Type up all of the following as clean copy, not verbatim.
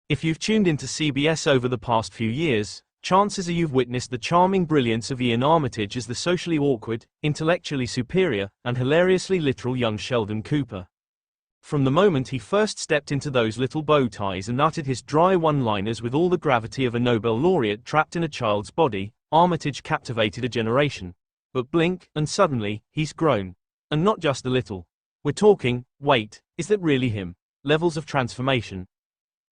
If you've tuned into CBS over the past few years, chances are you've witnessed the charming brilliance of Iain Armitage as the socially awkward, intellectually superior, and hilariously literal young Sheldon Cooper. From the moment he first stepped into those little bow ties and uttered his dry one-liners with all the gravity of a Nobel laureate trapped in a child's body, Armitage captivated a generation. But blink, and suddenly, he's grown. And not just a little. We're talking, wait, is that really him? Levels of transformation.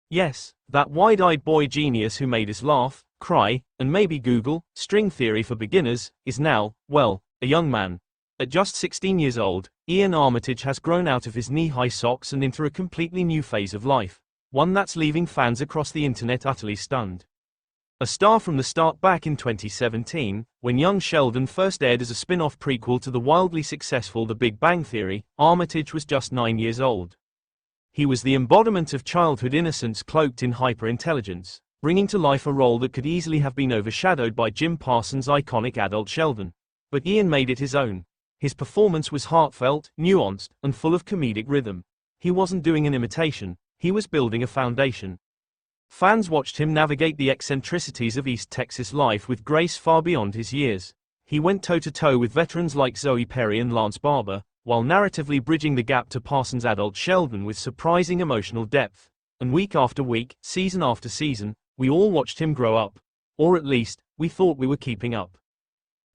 Yes, that wide-eyed boy genius who made us laugh, cry, and maybe Google, string theory for beginners, is now, well, a young man. At just 16 years old, Iain Armitage has grown out of his knee-high socks and into a completely new phase of life, one that's leaving fans across the internet utterly stunned. A star from the start back in 2017, when young Sheldon first aired as a spin-off prequel to the wildly successful The Big Bang Theory, Armitage was just 9 years old. He was the embodiment of childhood innocence cloaked in hyper-intelligence, bringing to life a role that could easily have been overshadowed by Jim Parsons' iconic adult Sheldon. But Iain made it his own. His performance was heartfelt, nuanced, and full of comedic rhythm. He wasn't doing an imitation, he was building a foundation. Fans watched him navigate the eccentricities of East Texas life with grace far beyond his years. He went toe-to-toe with veterans like Zoe Perry and Lance Barber, while narratively bridging the gap to Parsons' adult Sheldon with surprising emotional depth. And week after week, season after season, we all watched him grow up. Or at least, we thought we were keeping up.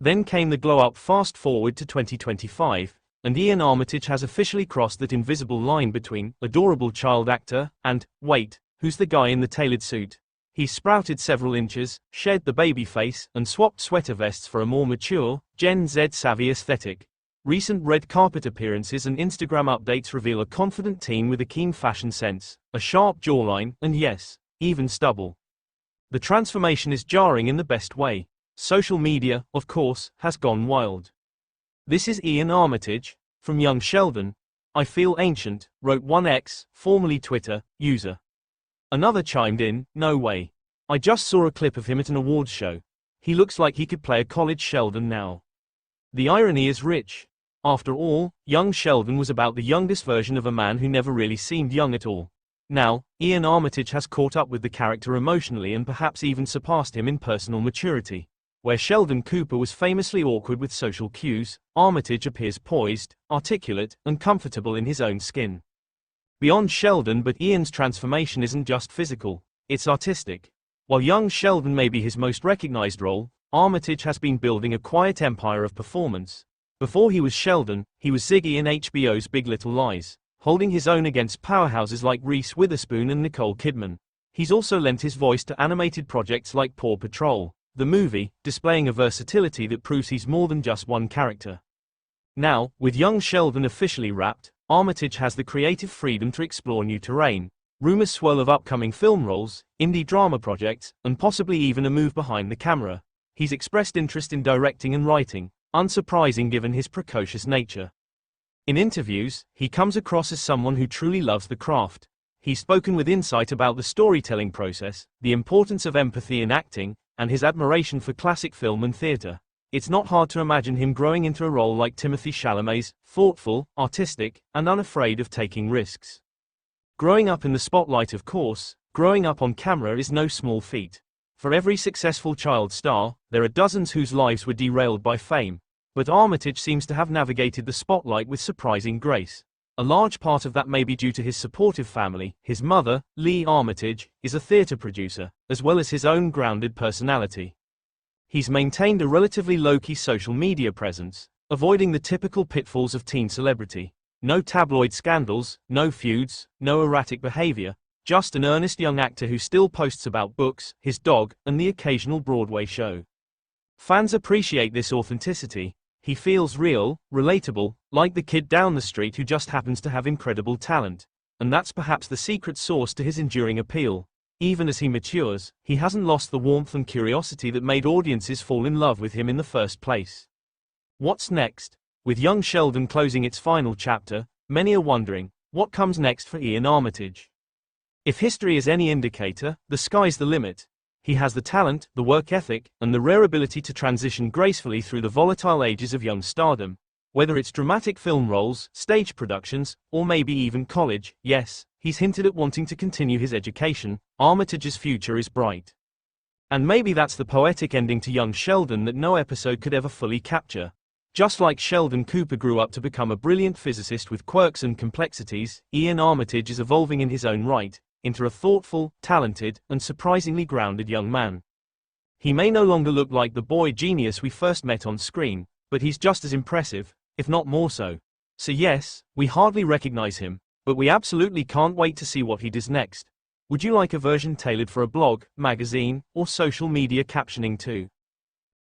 Then came the glow-up fast forward to 2025, and Iain Armitage has officially crossed that invisible line between adorable child actor and, wait, who's the guy in the tailored suit? He's sprouted several inches, shed the baby face, and swapped sweater vests for a more mature, Gen Z-savvy aesthetic. Recent red carpet appearances and Instagram updates reveal a confident teen with a keen fashion sense, a sharp jawline, and yes, even stubble. The transformation is jarring in the best way. Social media, of course, has gone wild. "This is Iain Armitage, from young Sheldon. I feel ancient," wrote one ex, formerly Twitter, user. Another chimed in, "No way. I just saw a clip of him at an awards show. He looks like he could play a college Sheldon now." The irony is rich. After all, young Sheldon was about the youngest version of a man who never really seemed young at all. Now, Iain Armitage has caught up with the character emotionally and perhaps even surpassed him in personal maturity. Where Sheldon Cooper was famously awkward with social cues, Armitage appears poised, articulate, and comfortable in his own skin. Beyond Sheldon, but Iain's transformation isn't just physical, it's artistic. While young Sheldon may be his most recognized role, Armitage has been building a quiet empire of performance. Before he was Sheldon, he was Ziggy in HBO's Big Little Lies, holding his own against powerhouses like Reese Witherspoon and Nicole Kidman. He's also lent his voice to animated projects like Paw Patrol, the movie, displaying a versatility that proves he's more than just one character. Now, with young Sheldon officially wrapped, Armitage has the creative freedom to explore new terrain. Rumors swirl of upcoming film roles, indie drama projects, and possibly even a move behind the camera. He's expressed interest in directing and writing, unsurprising given his precocious nature. In interviews, he comes across as someone who truly loves the craft. He's spoken with insight about the storytelling process, the importance of empathy in acting, and his admiration for classic film and theater. It's not hard to imagine him growing into a role like Timothée Chalamet's, thoughtful, artistic, and unafraid of taking risks. Growing up in the spotlight, of course, growing up on camera is no small feat. For every successful child star, there are dozens whose lives were derailed by fame. But Armitage seems to have navigated the spotlight with surprising grace. A large part of that may be due to his supportive family. His mother, Lee Armitage, is a theater producer, as well as his own grounded personality. He's maintained a relatively low-key social media presence, avoiding the typical pitfalls of teen celebrity. No tabloid scandals, no feuds, no erratic behavior, just an earnest young actor who still posts about books, his dog, and the occasional Broadway show. Fans appreciate this authenticity. He feels real, relatable, like the kid down the street who just happens to have incredible talent. And that's perhaps the secret sauce to his enduring appeal. Even as he matures, he hasn't lost the warmth and curiosity that made audiences fall in love with him in the first place. What's next? With young Sheldon closing its final chapter, many are wondering, what comes next for Iain Armitage? If history is any indicator, the sky's the limit. He has the talent, the work ethic, and the rare ability to transition gracefully through the volatile ages of young stardom. Whether it's dramatic film roles, stage productions, or maybe even college, yes, he's hinted at wanting to continue his education. Armitage's future is bright. And maybe that's the poetic ending to young Sheldon that no episode could ever fully capture. Just like Sheldon Cooper grew up to become a brilliant physicist with quirks and complexities, Iain Armitage is evolving in his own right, into a thoughtful, talented, and surprisingly grounded young man. He may no longer look like the boy genius we first met on screen, but he's just as impressive, if not more so. So yes, we hardly recognize him, but we absolutely can't wait to see what he does next. Would you like a version tailored for a blog, magazine, or social media captioning too?